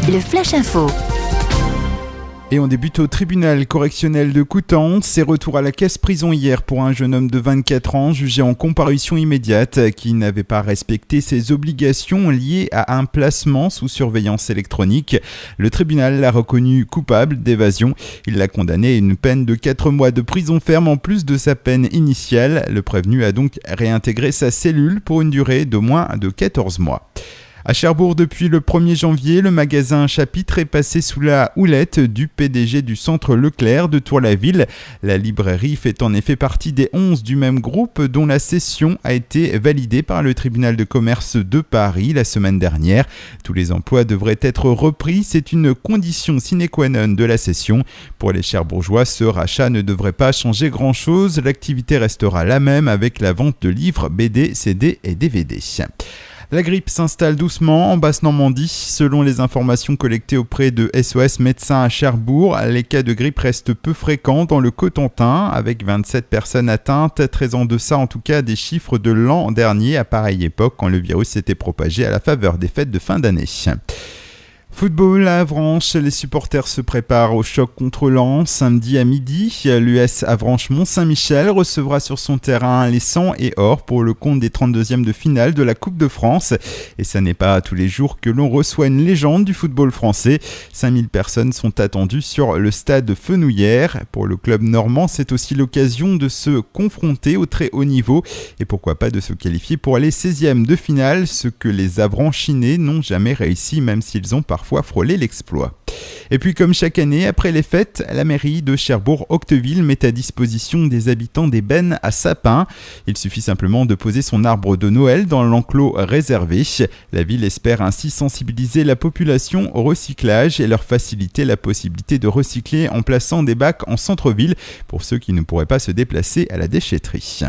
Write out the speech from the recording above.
le Flash Info. Et on débute au tribunal correctionnel de Coutances. C'est retour à la caisse-prison hier pour un jeune homme de 24 ans jugé en comparution immédiate qui n'avait pas respecté ses obligations liées à un placement sous surveillance électronique. Le tribunal l'a reconnu coupable d'évasion. Il l'a condamné à une peine de 4 mois de prison ferme en plus de sa peine initiale. Le prévenu a donc réintégré sa cellule pour une durée d'au moins de 14 mois. À Cherbourg, depuis le 1er janvier, le magasin Chapitre est passé sous la houlette du PDG du centre Leclerc de Tour-la-Ville. La librairie fait en effet partie des 11 du même groupe dont la cession a été validée par le tribunal de commerce de Paris la semaine dernière. Tous les emplois devraient être repris. C'est une condition sine qua non de la cession. Pour les Cherbourgeois, ce rachat ne devrait pas changer grand-chose. L'activité restera la même avec la vente de livres, BD, CD et DVD. La grippe s'installe doucement en Basse-Normandie. Selon les informations collectées auprès de SOS Médecins à Cherbourg, les cas de grippe restent peu fréquents dans le Cotentin, avec 27 personnes atteintes, très en deçà en tout cas des chiffres de l'an dernier à pareille époque quand le virus s'était propagé à la faveur des fêtes de fin d'année. Football à Avranches, les supporters se préparent au choc contre Lens. Samedi à midi, l'US Avranches Mont-Saint-Michel recevra sur son terrain les 100 et or pour le compte des 32e de finale de la Coupe de France. Et ça n'est pas tous les jours que l'on reçoit une légende du football français. 5000 personnes sont attendues sur le stade Fenouillère. Pour le club normand, c'est aussi l'occasion de se confronter au très haut niveau et pourquoi pas de se qualifier pour les 16e de finale, ce que les Avranchinais n'ont jamais réussi même s'ils ont parfois frôler l'exploit. Et puis comme chaque année, après les fêtes, la mairie de Cherbourg-Octeville met à disposition des habitants des bennes à sapins. Il suffit simplement de poser son arbre de Noël dans l'enclos réservé. La ville espère ainsi sensibiliser la population au recyclage et leur faciliter la possibilité de recycler en plaçant des bacs en centre-ville pour ceux qui ne pourraient pas se déplacer à la déchetterie.